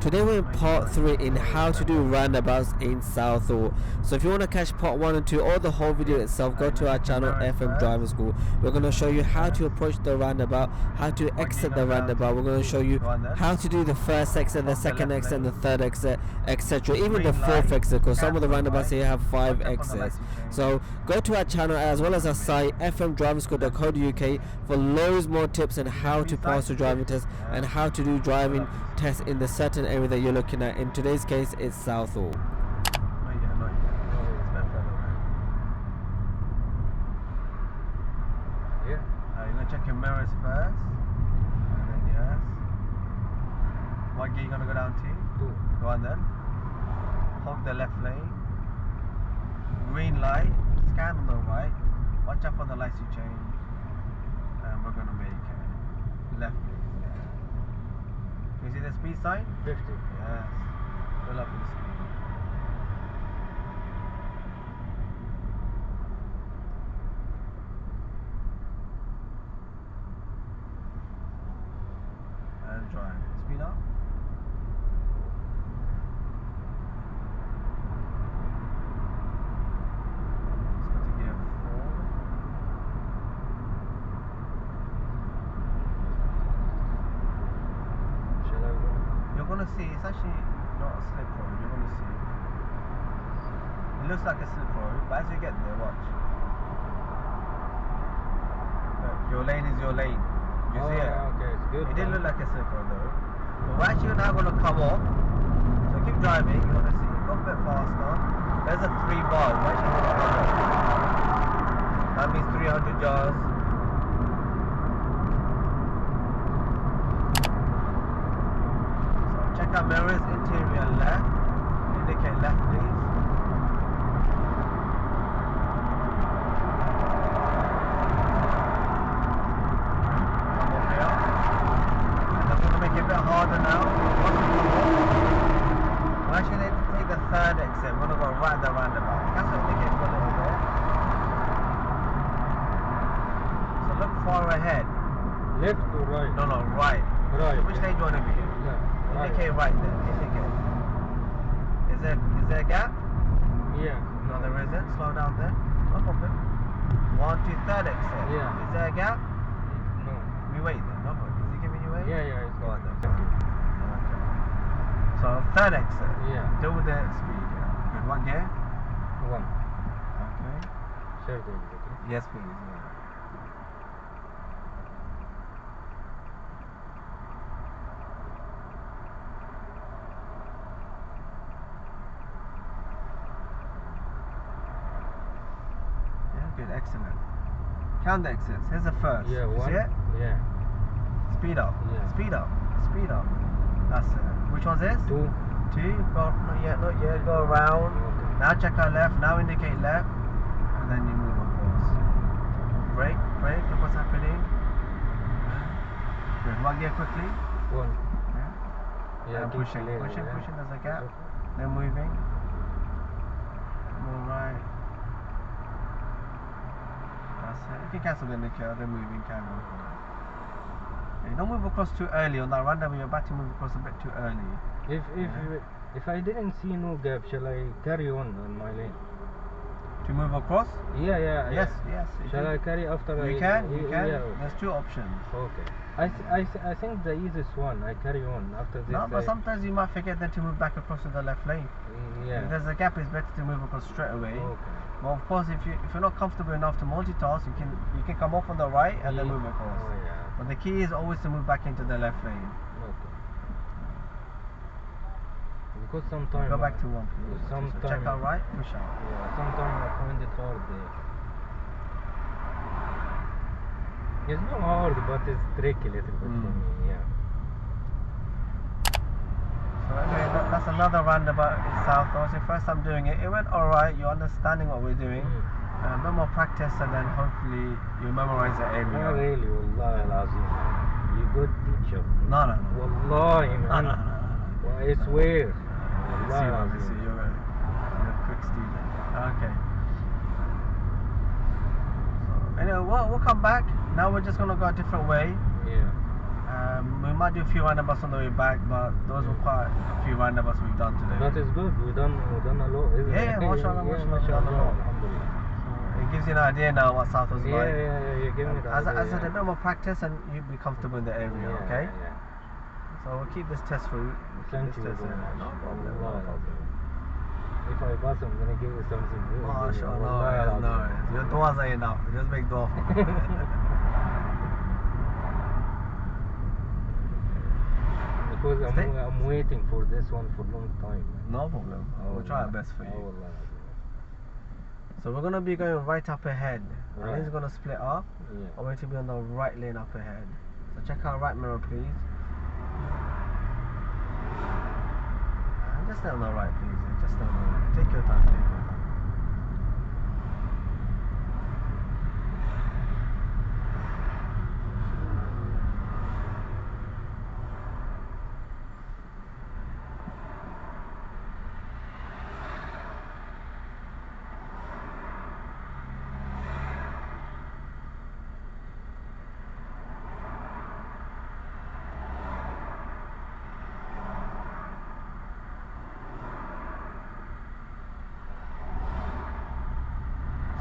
Today we're in part 3 in how to do roundabouts in Southall. So if you want to catch part 1 and 2 or the whole video itself, go to our channel FM Driving School. We're going to show you how to approach the roundabout, how to exit the roundabout. We're going to show you how to do the first exit, the second exit, and the third exit, etc. Even the fourth exit, because some of the roundabouts here have 5 exits. So go to our channel as well as our site fmdrivingschool.co.uk for loads more tips on how to pass the driving test and how to do driving tests in the certain area that you're looking at. In today's case, it's Southall. You're gonna check your mirrors first, and then yes. What gear you gonna go down to? 2. Go on then. Hold the left lane. Green light. Scan on the right. Watch out for the lights you change. And we're gonna make it left, please. Yeah. You see the speed sign? 50. Yes. Fill up the speed. And drive. Speed up. Let's go to gear 4. Shall I go? You're gonna see it's actually not a slip road. You're gonna see. It looks like a slip road, but as you get there, watch. Look, your lane is your lane. You see it? Okay, it's good. It didn't look like a slip road though. But we're actually now gonna come off. So keep driving. You're gonna see. Go a bit faster. There's a 3 bars. We're actually gonna come off. That means 300 yards. So check our mirrors, interior left. Indicate left, please. Come off here. And I'm gonna make it a bit harder now. Once we come off, we're actually going to take the third exit. We're gonna go right the roundabout. Cancel indicate for a little bit. So look far ahead. Left or right? No, right. Right. Which lane do you want to be in? Left. Right. Indicate right there. Indicate. Is there a gap? Yeah. No, there isn't. Slow down then. No problem. 1 to third exit. Yeah. Is there a gap? No. We wait then. No problem. Is he giving you wait? Yeah, it's Go on then. Okay. Okay. So third exit. Yeah. Deal with the speed. Yeah. Good. What gear? 1. Okay. Share the exit. Yes, please. Yeah. Good, excellent. Count the exits. Here's the first. Yeah, You 1. see it? Yeah. Speed up. Yeah. Speed up. Speed up. That's it. Which one's this? 2. 2. Go, not yet. Go around. Okay. Now check our left. Now indicate left. And then you move across. Brake. Look what's happening. Good. What gear quickly? 1. Yeah. And pushing. There's a gap. Then moving. More right. That's it. You can cancel the indicator, then moving camera. Okay, don't move across too early on that roundabout. You're about to move across a bit too early. If I didn't see no gap, shall I carry on my lane? To move across? Yeah. Yes. Shall I carry after? You can. Yeah. There's 2 options. Okay. I think the easiest one. I carry on after this. No, but sometimes you might forget then to move back across to the left lane. Yeah. If there's a gap, it's better to move across straight away. Okay. Well, of course, if you're not comfortable enough to multitask, you can come off on the right and then move across. Oh, yeah. But the key is always to move back into the left lane. Okay. Because sometimes Go back to 1, please. So check out right, push out. Yeah. Sometimes I find it hard there. It's not hard, but it's tricky a little bit for me. Yeah. So anyway, that's another roundabout in Southall. It's your first time doing it. It went alright. You're understanding what we're doing. No more practice, and then hopefully you memorize the area. Not really, wallahi al-azim. You good teacher. No. Wallahi, man. No. Well, I swear. See, you're a quick student. Okay. So, anyway, we'll come back. Now we're just gonna go a different way. Yeah. We might do a few roundabouts on the way back, but those were quite a few roundabouts we've done today. That is good. We done a lot, isn't Yeah, it? mashallah, yeah, mashallah, we've done a lot. Alhamdulillah. It gives you an idea now what South was Yeah, like. you give me the As idea, I said, a bit more practice and you'll be comfortable in the area, yeah, okay? Yeah. So we'll keep this test for you. Thank you This test very in. much. No problem, no Wallahi problem. If I pass, I'm gonna give you something good. MashaAllah, no. Your du'as are enough. Just make dua for me. Because I'm waiting for this one for a long time. No problem. We'll try our best for you. Wallahi. So we're going to be going right up ahead. Right. The lane's going to split up. Yeah. I'm going to be on the right lane up ahead. So check our right mirror, please. Just stay on the right, please. Just stay on the right. Take your time. Take your time.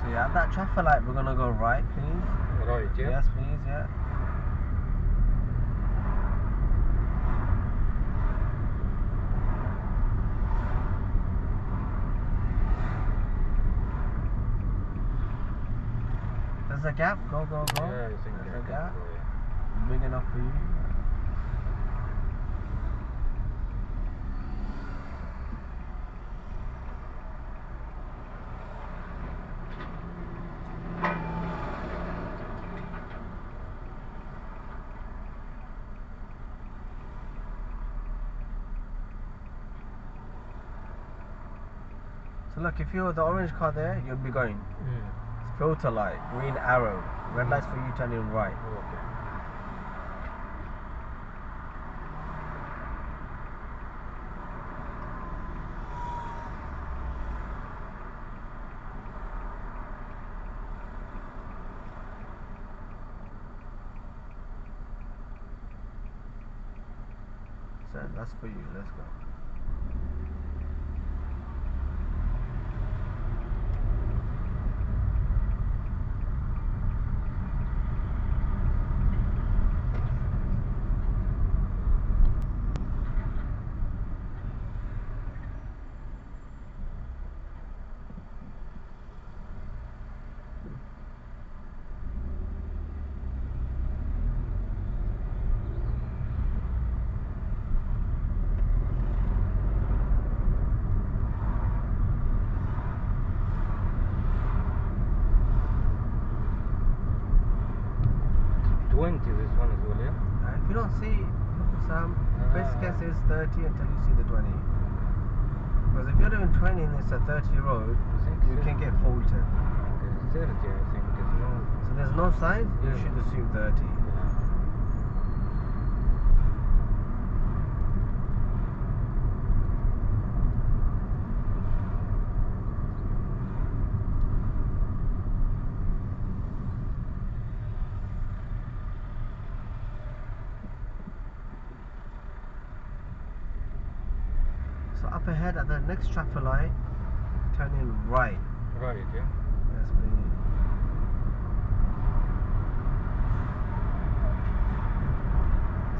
So yeah, at that traffic light, we're gonna go right, please. Right, yeah? Yes, please, yeah. There's a gap. Go, go, go. Yeah, I think There's a I gap. can go, yeah. Big enough for you. So look, if you were the orange car there, you'd be going. Filter light, green arrow, red lights for you turning right. Okay. So that's for you. Let's go. This one as well, yeah? If you don't see some, best guess is 30 until you see the 20. Because if you're doing 20 and it's a 30 road, you can get faulted. It's 30, I think. It's no. So there's no signs, you Yeah. should assume 30. So up ahead at the next traffic light, turn in right. Right, yeah? Yes, please.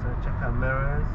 So check our mirrors.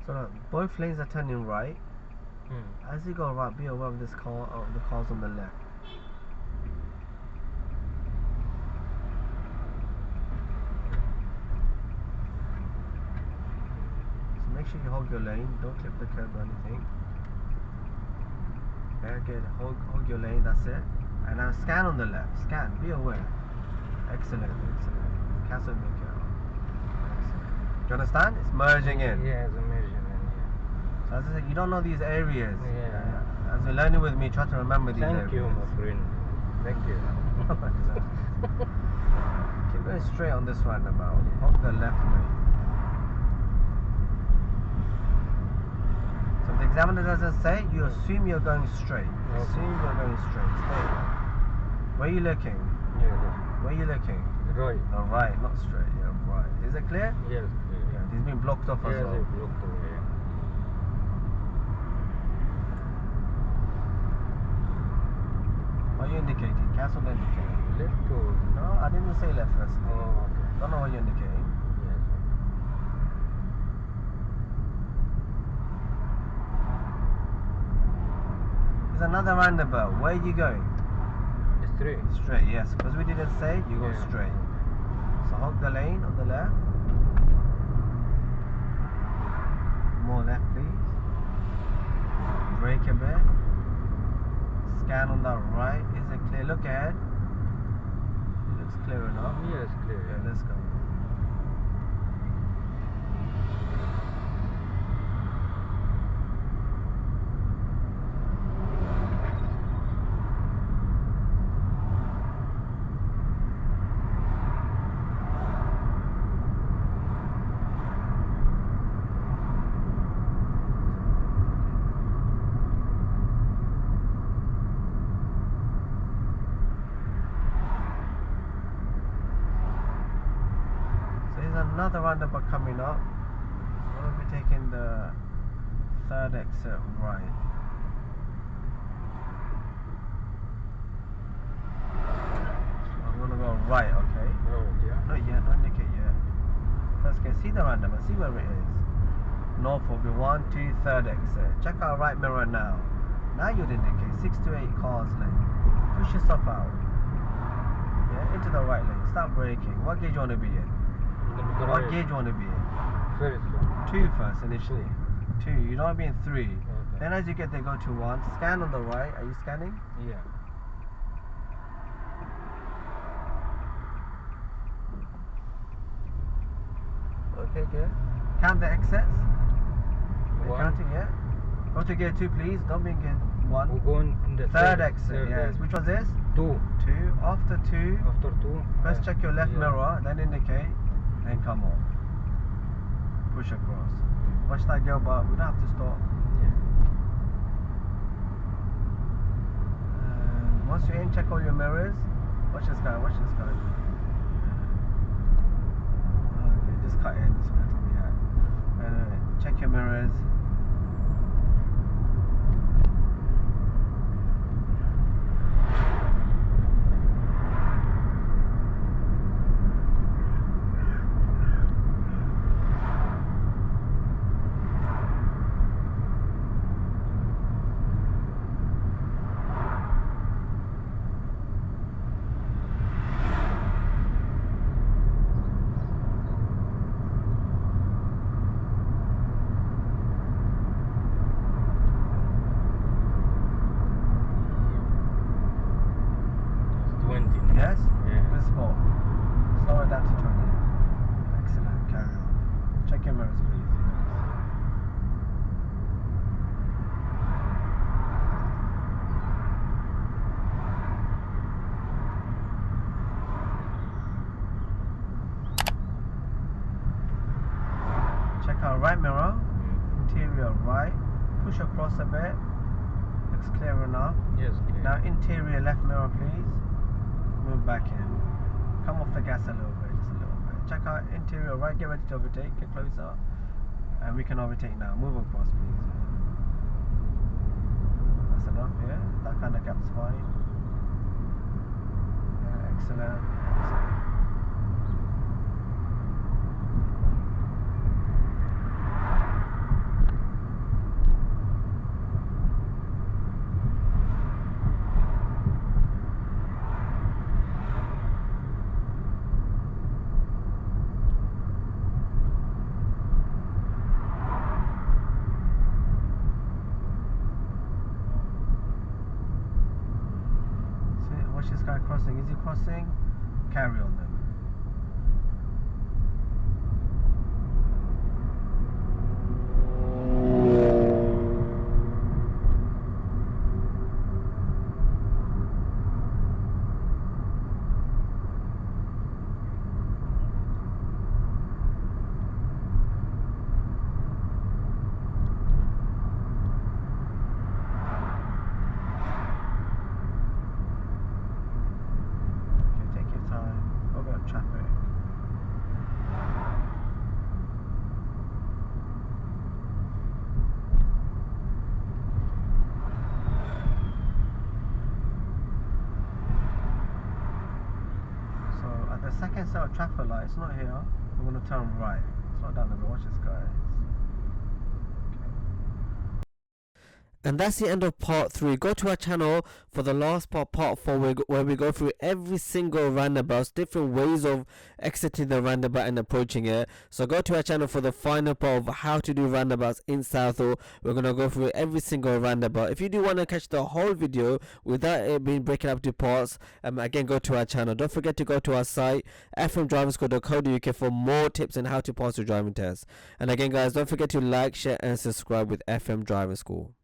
So look, both lanes are turning right. As you go right, be aware of this car, of the cars on the left. So make sure you hold your lane, don't clip the curb or anything. Okay, hold your lane, that's it. And now scan on the left. Scan, be aware. Excellent, excellent. Cancel the curve. Excellent. Do you understand? It's merging in. Yeah, it's merging in. Yeah. So as I said, you don't know these areas. Yeah. As you're learning with me, try to remember these Thank areas. you, my friend. Thank you. Keep going straight on this roundabout. Hold the left lane. So if the examiner doesn't say, you assume you're going straight. Okay. Assume you're going straight. Stay. Where are you looking? Yeah, Where are you looking? right. No, right, not straight. Yeah, right. Is it clear? Yes, clear. Yeah, he's been blocked off as Yes, well. I blocked away. What are you indicating? Cancel the indicator. Left or? No, I didn't say left first. Oh, okay. Don't know what you're indicating. Yes. There's another roundabout. Where are you going? Straight. Straight, yes. Because we didn't say, you go Yeah. straight. So hold the lane on the left. More left, please. Brake a bit. Scan on the right. Is it clear? Look ahead. It looks clear enough. Yes, clear. Yeah, let's go. So here's another roundabout coming up. We'll be taking the third exit right. I'm gonna go right, okay? Right, yeah. Not yet, not indicate yet. First can see the roundabout, see where it is. North will be 1, 2, third exit. Check our right mirror now. Now you'd indicate 6 to 8 cars lane. Push yourself out. Yeah, into the right lane. Start braking. What gauge you want to be in? What Right. gauge you want to be in? First one. 2 first initially. 2. You don't want to be in 3. Okay. Then as you get there, go to 1. Scan on the right. Are you scanning? Yeah. Okay, good. Count the exits. Are you One. counting, yeah? Go to gear 2, please. Don't be in gear 1. We're going in the Third exit, third yes. exit. Which was this? 2. 2. After 2, After 2. first check your left yeah. mirror, then indicate, then come on. Push across. Watch that girl, but we don't have to stop. Yeah. Once you're in, check all your mirrors. Watch this guy, watch this guy. Okay, just cut in, just where to be at. Check your mirrors. It's 20. Yes? Yeah. Good spot. Slow it down to 20. Excellent, carry on. Check your mirrors, please. Check our right mirror, interior right, push across a bit, looks clear enough. Yes, clear. Now interior left mirror please, move back in, come off the gas a little bit, just a little bit. Check out interior right, get ready to overtake, get closer, and we can overtake now, move across please. That's enough, yeah, that kind of gap's fine. Yeah, excellent, excellent. guy crossing? Is he crossing? Carry on then. Traffic. So at the second set of traffic light, it's not here. We're going to turn right. It's not down the road. Watch this, guys. And that's the end of part 3. Go to our channel for the last part 4, where we go through every single roundabouts, different ways of exiting the roundabout and approaching it. So go to our channel for the final part of how to do roundabouts in Southall. We're going to go through every single roundabout. If you do want to catch the whole video without it being broken up to parts, again, go to our channel. Don't forget to go to our site, fmdriverschool.co.uk, for more tips on how to pass your driving test. And again, guys, don't forget to like, share and subscribe with FM Driving School.